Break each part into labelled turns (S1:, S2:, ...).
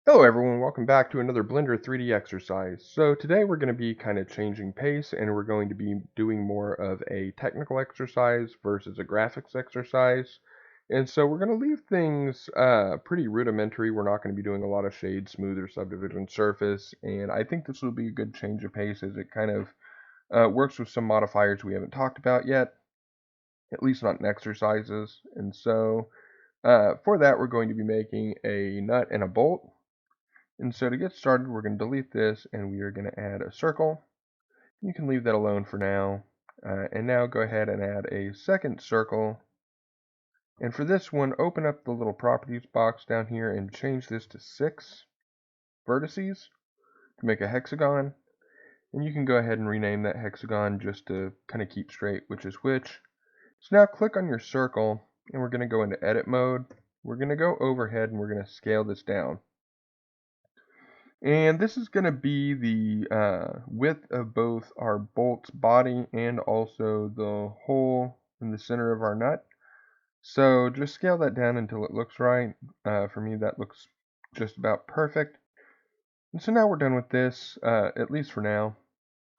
S1: Hello everyone, welcome back to another Blender 3D exercise. So today we're going to be kind of changing pace and we're going to be doing more of a technical exercise versus a graphics exercise. And so we're going to leave things pretty rudimentary. We're not going to be doing a lot of shade, smooth, or subdivision surface. And I think this will be a good change of pace as it kind of works with some modifiers we haven't talked about yet, at least not in exercises. And so for that we're going to be making a nut and a bolt. And so to get started, we're going to delete this and we are going to add a circle. You can leave that alone for now. And now go ahead and add a second circle. And for this one, open up the little properties box down here and change this to 6 vertices to make a hexagon. And you can go ahead and rename that hexagon just to kind of keep straight which is which. So now click on your circle and we're going to go into edit mode. We're going to go overhead and we're going to scale this down. And this is going to be the width of both our bolt's body and also the hole in the center of our nut. So just scale that down until it looks right. For me, that looks just about perfect. And so now we're done with this, at least for now.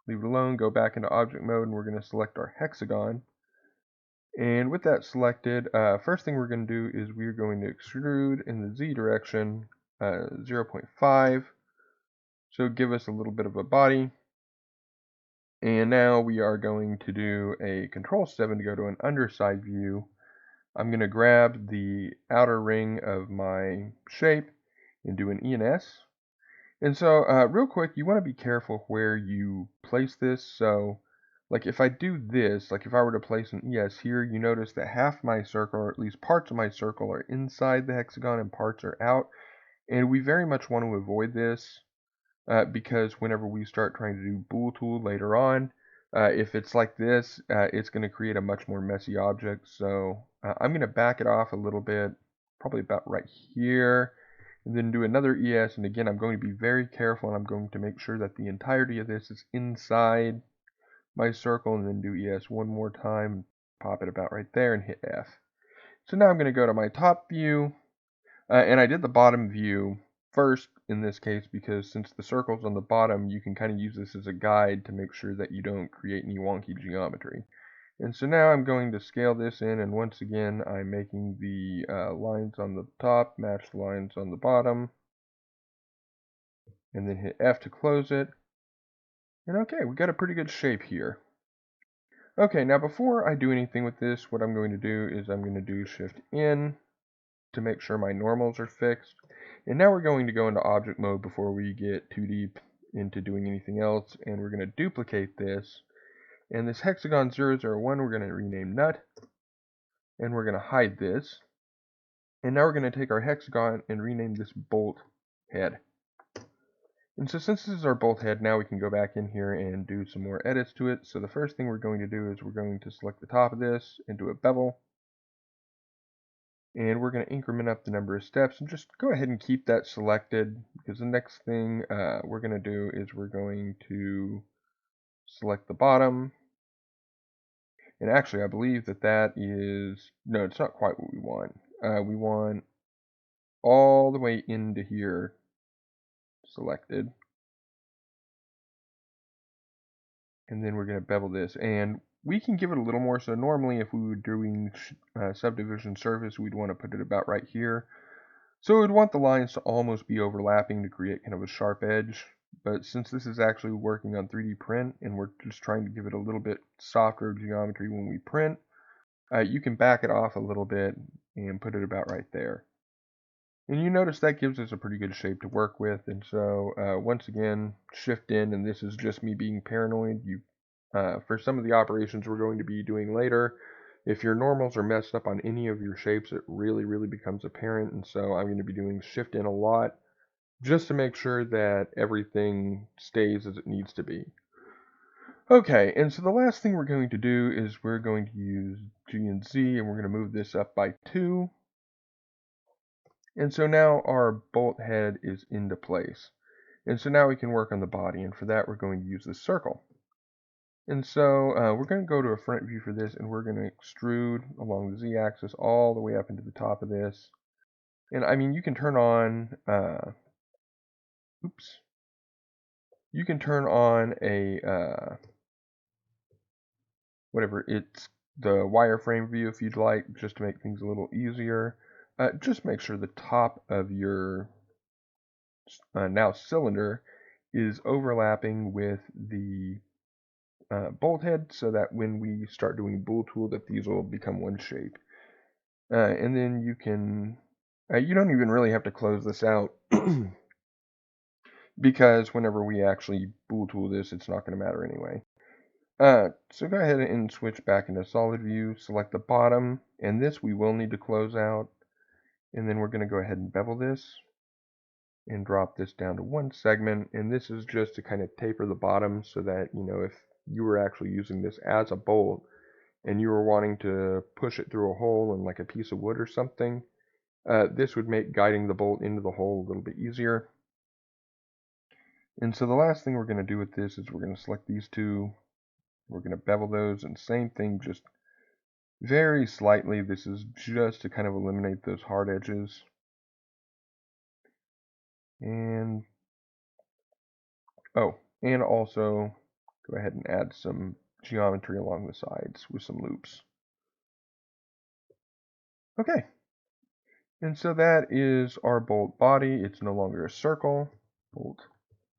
S1: Leave it alone, go back into object mode, and we're going to select our hexagon. And with that selected, first thing we're going to do is we're going to extrude in the Z direction 0.5. So give us a little bit of a body. And now we are going to do a Control 7 to go to an underside view. I'm going to grab the outer ring of my shape and do an E and S. And so real quick, you want to be careful where you place this. So like if I do this, like if I were to place an ES here, you notice that half my circle, or at least parts of my circle, are inside the hexagon and parts are out. And we very much want to avoid this. Because whenever we start trying to do bool tool later on, if it's like this, it's going to create a much more messy object. So I'm going to back it off a little bit, probably about right here, and then do another ES. And again, I'm going to be very careful, and I'm going to make sure that the entirety of this is inside my circle, and then do ES one more time, pop it about right there, and hit F. So now I'm going to go to my top view, and I did the bottom view first in this case because since the circle's on the bottom, you can kind of use this as a guide to make sure that you don't create any wonky geometry. And so now I'm going to scale this in, and once again I'm making the lines on the top match the lines on the bottom, and then hit F to close it. And okay, we got a pretty good shape here. Okay, now before I do anything with this, what I'm going to do is I'm going to do Shift N to make sure my normals are fixed. And now we're going to go into object mode before we get too deep into doing anything else. And we're going to duplicate this. And this hexagon 001, we're going to rename nut. And we're going to hide this. And now we're going to take our hexagon and rename this bolt head. And so since this is our bolt head, now we can go back in here and do some more edits to it. So the first thing we're going to do is we're going to select the top of this and do a bevel. And we're going to increment up the number of steps and just go ahead and keep that selected because the next thing we're going to do is we're going to select the bottom. And actually, I believe that that is, no, it's not quite what we want. We want all the way into here selected. And then we're going to bevel this. And we can give it a little more. So normally if we were doing subdivision surface, we'd want to put it about right here. So we'd want the lines to almost be overlapping to create kind of a sharp edge. But since this is actually working on 3D print and we're just trying to give it a little bit softer geometry when we print, you can back it off a little bit and put it about right there. And you notice that gives us a pretty good shape to work with. And so once again, Shift in, and this is just me being paranoid. For some of the operations we're going to be doing later, if your normals are messed up on any of your shapes, it really becomes apparent. And so I'm going to be doing Shift in a lot just to make sure that everything stays as it needs to be. Okay, and so the last thing we're going to do is we're going to use G and Z, and we're going to move this up by 2. And so now our bolt head is into place. And so now we can work on the body, and for that we're going to use the circle. And so we're going to go to a front view for this, and we're going to extrude along the Z-axis all the way up into the top of this. And I mean, you can turn on oops, you can turn on a, whatever, it's the wireframe view if you'd like, just to make things a little easier. Just make sure the top of your now cylinder is overlapping with the bolt head, so that when we start doing bool tool, that these will become one shape. And then you can, you don't even really have to close this out because whenever we actually bool tool this, it's not going to matter anyway. So go ahead and switch back into solid view, select the bottom, and this we will need to close out. And then we're going to go ahead and bevel this and drop this down to one segment. And this is just to kind of taper the bottom so that, you know, if you were actually using this as a bolt and you were wanting to push it through a hole in like a piece of wood or something, this would make guiding the bolt into the hole a little bit easier. And so the last thing we're going to do with this is we're going to select these two. We're going to bevel those, and same thing, just very slightly. This is just to kind of eliminate those hard edges. And and also go ahead and add some geometry along the sides with some loops. Okay. And so that is our bolt body. It's no longer a circle. Bolt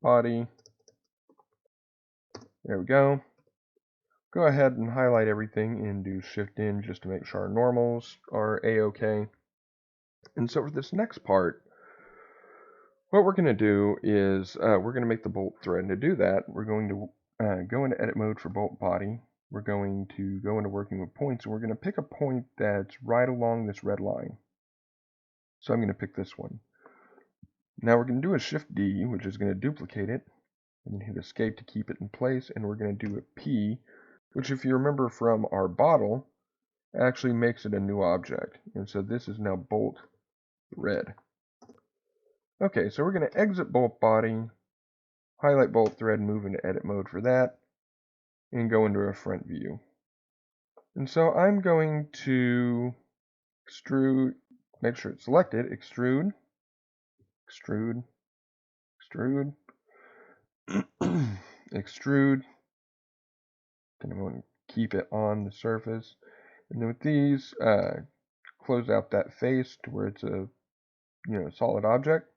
S1: body. There we go. Go ahead and highlight everything and do Shift in just to make sure our normals are A-OK. And so for this next part, what we're going to do is we're going to make the bolt thread. And to do that, we're going to go into edit mode for bolt body. We're going to go into working with points, and we're going to pick a point that's right along this red line. So I'm going to pick this one. Now we're going to do a Shift D, which is going to duplicate it, and then hit escape to keep it in place, and we're going to do a P, which if you remember from our bottle, actually makes it a new object. And so this is now bolt thread. Okay, so we're going to exit bolt body, highlight bolt thread, move into edit mode for that, and go into a front view. And so I'm going to extrude, make sure it's selected, extrude, extrude, extrude, extrude. And I'm going to keep it on the surface. And then with these, close out that face to where it's a solid object.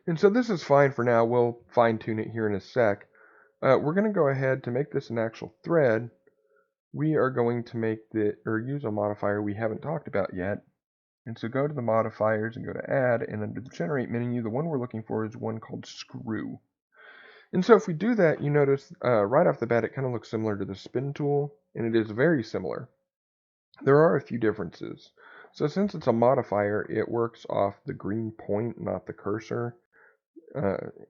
S1: And so this is fine for now. We'll fine tune it here in a sec. We're going to go ahead to make this an actual thread. We are going to make use a modifier we haven't talked about yet. And so go to the modifiers and go to add, and under the generate menu, the one we're looking for is one called screw. And so if we do that, you notice right off the bat it kind of looks similar to the spin tool, and it is very similar. There are a few differences. So since it's a modifier, it works off the green point, not the cursor.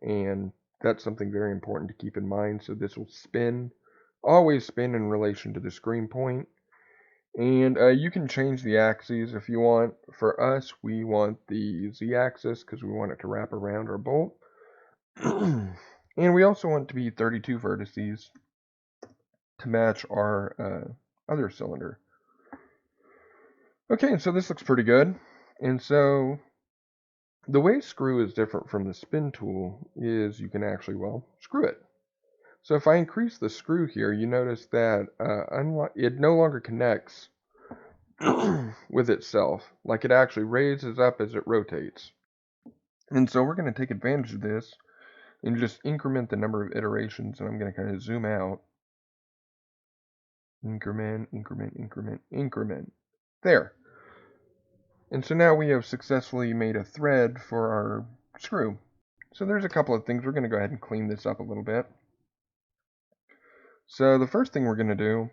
S1: And that's something very important to keep in mind. So this will spin, always spin in relation to this green point. And you can change the axes if you want. For us, we want the z-axis because we want it to wrap around our bolt. And we also want it to be 32 vertices to match our other cylinder. Okay, so this looks pretty good. And so the way screw is different from the spin tool is you can actually, screw it. So if I increase the screw here, you notice that it no longer connects with itself. Like it actually raises up as it rotates. And so we're going to take advantage of this and just increment the number of iterations. And I'm going to kind of zoom out. Increment, increment, increment, increment. There. And so now we have successfully made a thread for our screw. So there's a couple of things. We're going to go ahead and clean this up a little bit. So the first thing we're going to do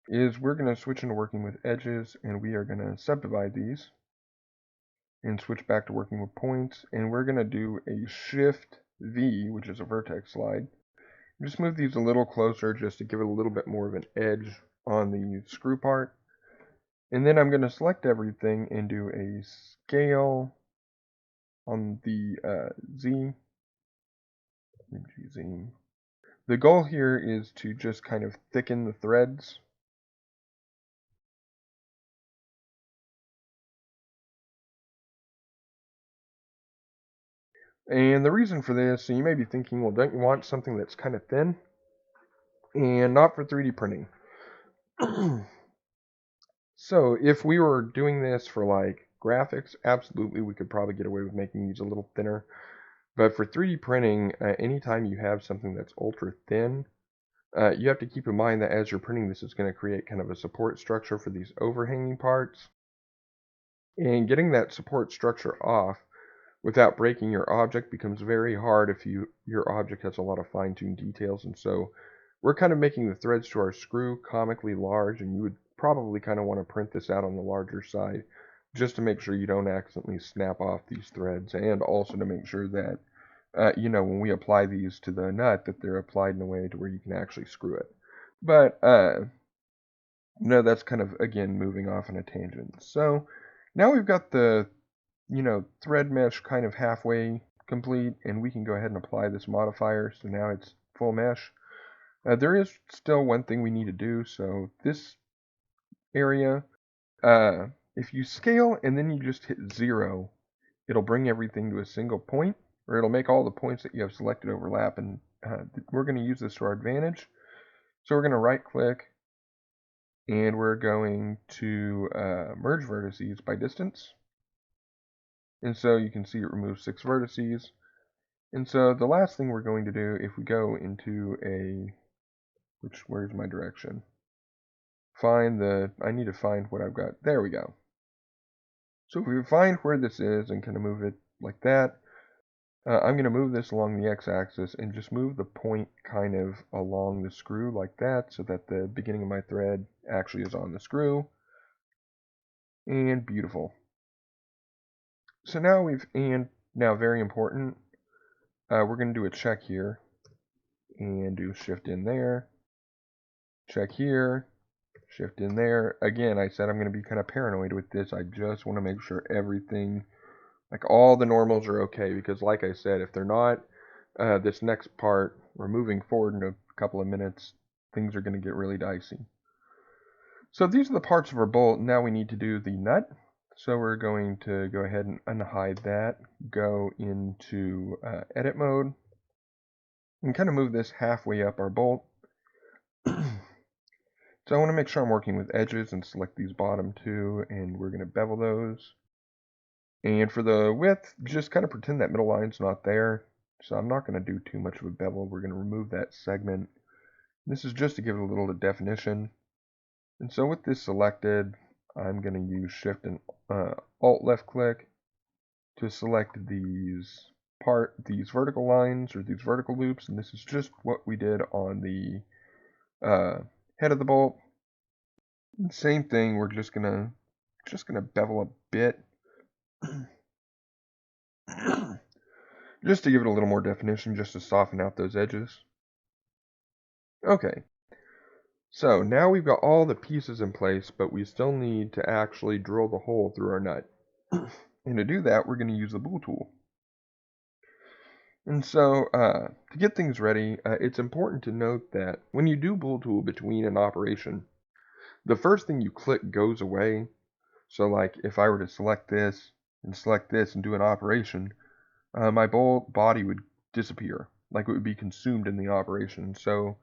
S1: is we're going to switch into working with edges, and we are going to subdivide these and switch back to working with points. And we're going to do a Shift V, which is a vertex slide. Just move these a little closer just to give it a little bit more of an edge on the screw part. And then I'm going to select everything and do a scale on the Z. The goal here is to just kind of thicken the threads. And the reason for this, so you may be thinking, well, don't you want something that's kind of thin? And not for 3D printing. So if we were doing this for like graphics, absolutely we could probably get away with making these a little thinner. But for 3D printing, anytime you have something that's ultra thin, you have to keep in mind that as you're printing this, it's going to create kind of a support structure for these overhanging parts. And getting that support structure off without breaking your object becomes very hard if your object has a lot of fine-tuned details. And so we're kind of making the threads to our screw comically large, and you would probably kind of want to print this out on the larger side just to make sure you don't accidentally snap off these threads, and also to make sure that when we apply these to the nut, that they're applied in a way to where you can actually screw it. But no, that's kind of, again, moving off on a tangent. So now we've got the, thread mesh kind of halfway complete, and we can go ahead and apply this modifier. So now it's full mesh. There is still one thing we need to do. So this area, if you scale and then you just hit 0, it'll bring everything to a single point, or it'll make all the points that you have selected overlap, and we're going to use this to our advantage. So we're going to right click, and we're going to merge vertices by distance. And so you can see it removes 6 vertices. And so the last thing we're going to do, if we go into where's my direction? I need to find what I've got. There we go. So if we find where this is and kind of move it like that, I'm going to move this along the x-axis and just move the point kind of along the screw like that, so that the beginning of my thread actually is on the screw. And beautiful. So now now very important, we're going to do a check here and do shift in there, check here, shift in there. Again, I said I'm going to be kind of paranoid with this. I just want to make sure everything, like all the normals, are okay, because like I said, if they're not, this next part, we're moving forward in a couple of minutes, things are going to get really dicey. So these are the parts of our bolt. Now we need to do the nut. So we're going to go ahead and unhide that, go into edit mode, and kind of move this halfway up our bolt. So I want to make sure I'm working with edges and select these bottom two, and we're going to bevel those. And for the width, just kind of pretend that middle line's not there. So I'm not going to do too much of a bevel. We're going to remove that segment. This is just to give it a little definition. And so with this selected, I'm going to use Shift and Alt left click to select these vertical lines, or these vertical loops. And this is just what we did on the head of the bolt. Same thing, we're just gonna bevel a bit just to give it a little more definition, just to soften out those edges. Okay, so now we've got all the pieces in place, but we still need to actually drill the hole through our nut. And to do that, we're going to use the bool tool. And so to get things ready, it's important to note that when you do bool tool between an operation, the first thing you click goes away. So like if I were to select this and do an operation, my bolt body would disappear, like it would be consumed in the operation. So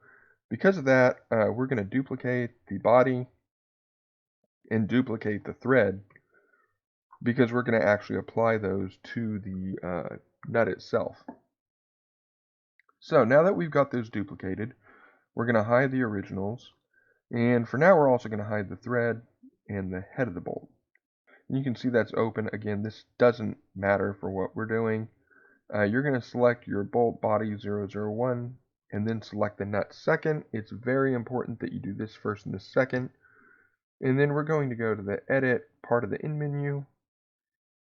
S1: because of that, we're going to duplicate the body and duplicate the thread, because we're going to actually apply those to the nut itself. So now that we've got those duplicated, we're going to hide the originals, and for now we're also going to hide the thread and the head of the bolt. And you can see that's open. Again, this doesn't matter for what we're doing. You're going to select your bolt body 001 and then select the nut second. It's very important that you do this first and this second. And then we're going to go to the edit part of the in menu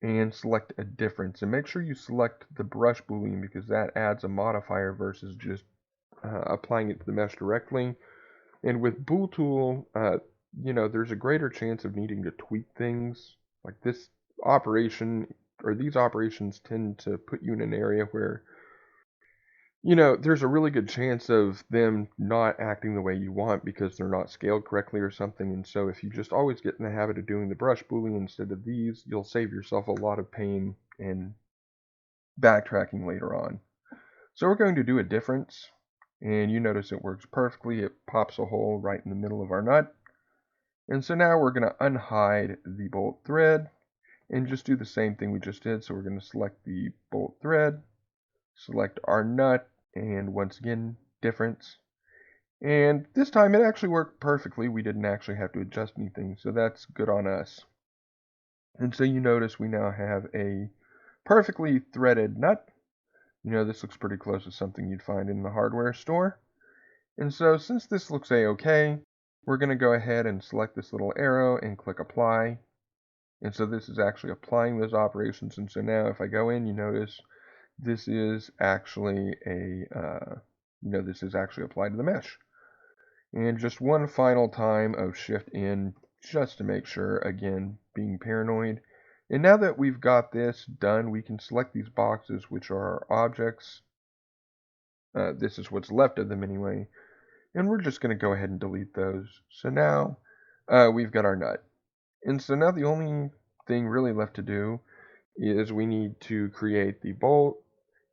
S1: and select a difference. And make sure you select the brush boolean, because that adds a modifier versus just applying it to the mesh directly. And with bool tool, there's a greater chance of needing to tweak things. Like this operation, or these operations, tend to put you in an area where there's a really good chance of them not acting the way you want because they're not scaled correctly or something. And so if you just always get in the habit of doing the brush boolean instead of these, you'll save yourself a lot of pain and backtracking later on. So we're going to do a difference, and you notice it works perfectly. It pops a hole right in the middle of our nut. And so now we're going to unhide the bolt thread and just do the same thing we just did. So we're going to select the bolt thread, select our nut, and once again, difference. And this time it actually worked perfectly. We didn't actually have to adjust anything, so that's good on us. And so you notice we now have a perfectly threaded nut. You know, this looks pretty close to something you'd find in the hardware store. And so since this looks a-okay, we're going to go ahead and select this little arrow and click apply. And so this is actually applying those operations. And so now if I go in, you notice this is actually this is actually applied to the mesh. And just one final time of shift in just to make sure, again, being paranoid. And now that we've got this done, we can select these boxes, which are our objects. This is what's left of them anyway. And we're just going to go ahead and delete those. So now we've got our nut. And so now the only thing really left to do is we need to create the bolt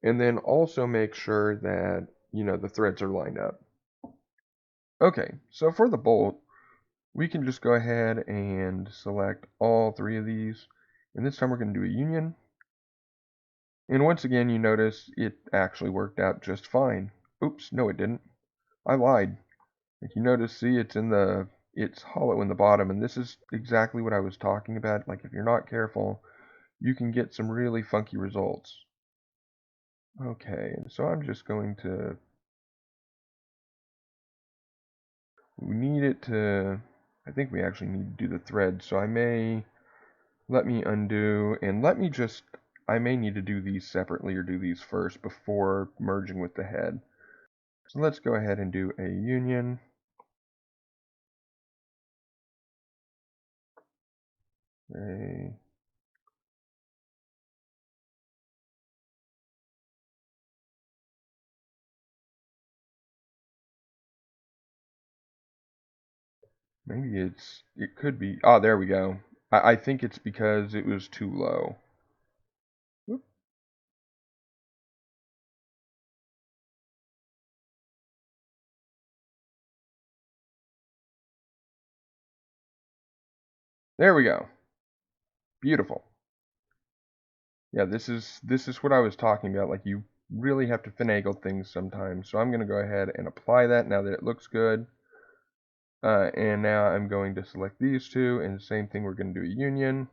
S1: and then also make sure that, the threads are lined up. Okay, so for the bolt, we can just go ahead and select all three of these. And this time we're going to do a union. And once again, you notice it actually worked out just fine. Oops, no it didn't. I lied. Like you notice, see, it's hollow in the bottom, and this is exactly what I was talking about. Like if you're not careful, you can get some really funky results. Okay, so I'm just going to, we need it to, I think we actually need to do the thread, so let me undo, and I may need to do these separately or do these first before merging with the head. So let's go ahead and do a union. Okay. Maybe it could be, there we go. I think it's because it was too low. Whoop. There we go. Beautiful. Yeah, this is what I was talking about. Like you really have to finagle things sometimes. So I'm going to go ahead and apply that now that it looks good. And now I'm going to select these two, and the same thing, we're going to do a union.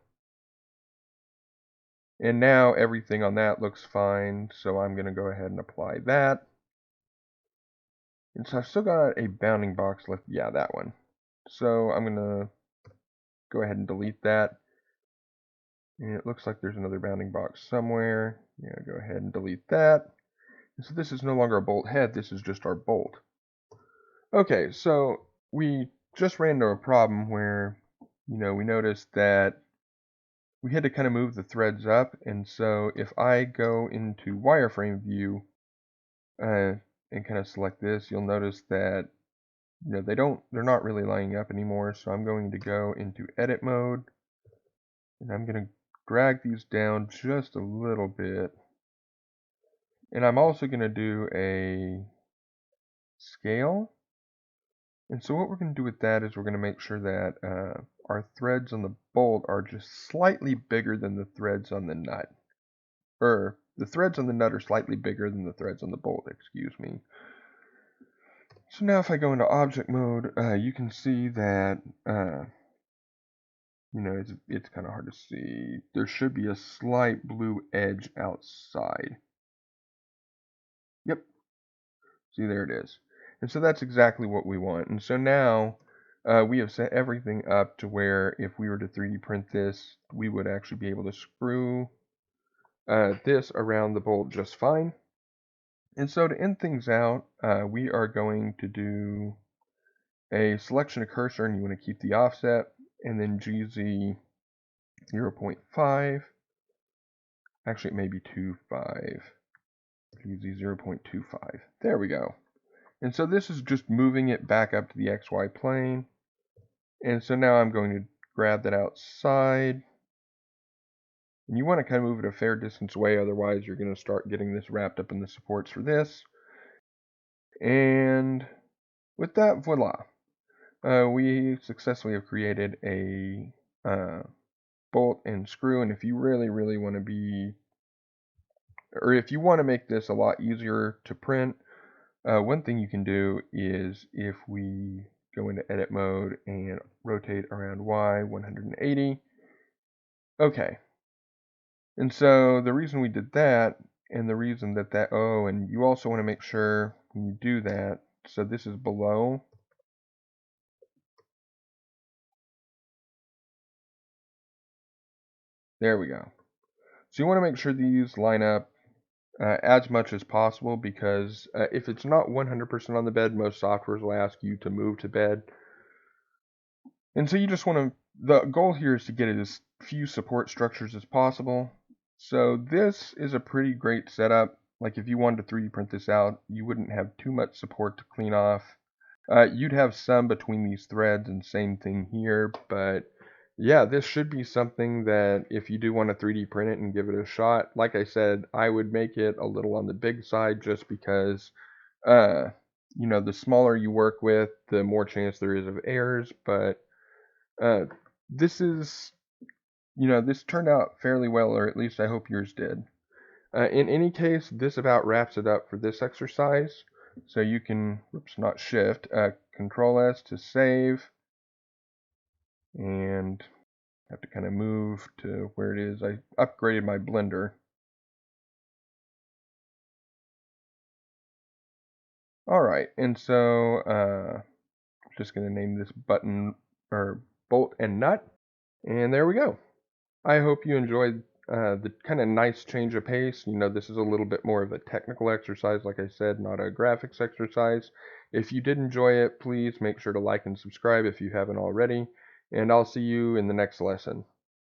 S1: And now everything on that looks fine, so I'm going to go ahead and apply that. And so I've still got a bounding box left. Yeah, that one. So I'm going to go ahead and delete that. And it looks like there's another bounding box somewhere. Yeah, go ahead and delete that. And so this is no longer a bolt head, this is just our bolt. Okay, so we just ran into a problem where, we noticed that we had to kind of move the threads up. And so if I go into wireframe view and kind of select this, you'll notice that, they're not really lining up anymore. So I'm going to go into edit mode, and I'm going to drag these down just a little bit. And I'm also going to do a scale. And so what we're going to do with that is we're going to make sure that our threads on the bolt are just slightly bigger than the threads on the nut. Or the threads on the nut are slightly bigger than the threads on the bolt, excuse me. So now if I go into object mode, you can see that, it's kind of hard to see. There should be a slight blue edge outside. Yep. See, there it is. And so that's exactly what we want. And so now we have set everything up to where if we were to 3D print this, we would actually be able to screw this around the bolt just fine. And so to end things out, we are going to do a selection of cursor, and you want to keep the offset, and then GZ 0.5. Actually, it may be 2.5. GZ 0.25. There we go. And so this is just moving it back up to the XY plane. And so now I'm going to grab that outside. And you want to kind of move it a fair distance away, otherwise you're going to start getting this wrapped up in the supports for this. And with that, voila. We successfully have created a bolt and screw, and if you really want to be, or if you want to make this a lot easier to print, one thing you can do is if we go into edit mode and rotate around Y 180. Okay. And so the reason we did that, and the reason that, oh, and you also want to make sure when you do that, so this is below. There we go. So you want to make sure these line up as much as possible, because if it's not 100% on the bed, most softwares will ask you to move to bed. And so you just want to, the goal here is to get as few support structures as possible. So this is a pretty great setup. Like if you wanted to 3D print this out, you wouldn't have too much support to clean off. You'd have some between these threads, and same thing here, but yeah, this should be something that if you do want to 3D print it and give it a shot, like I said, I would make it a little on the big side, just because you know, the smaller you work with, the more chance there is of errors. But uh, this is, you know, this turned out fairly well, or at least I hope yours did. In any case, this about wraps it up for this exercise. So you can, whoops, not shift, Control S to save, and have to kind of move to where it is. I upgraded my blender. Alright, and so just going to name this button, or bolt and nut, and there we go. I hope you enjoyed the kind of nice change of pace. You know, this is a little bit more of a technical exercise, like I said, not a graphics exercise. If you did enjoy it, please make sure to like and subscribe if you haven't already, and I'll see you in the next lesson.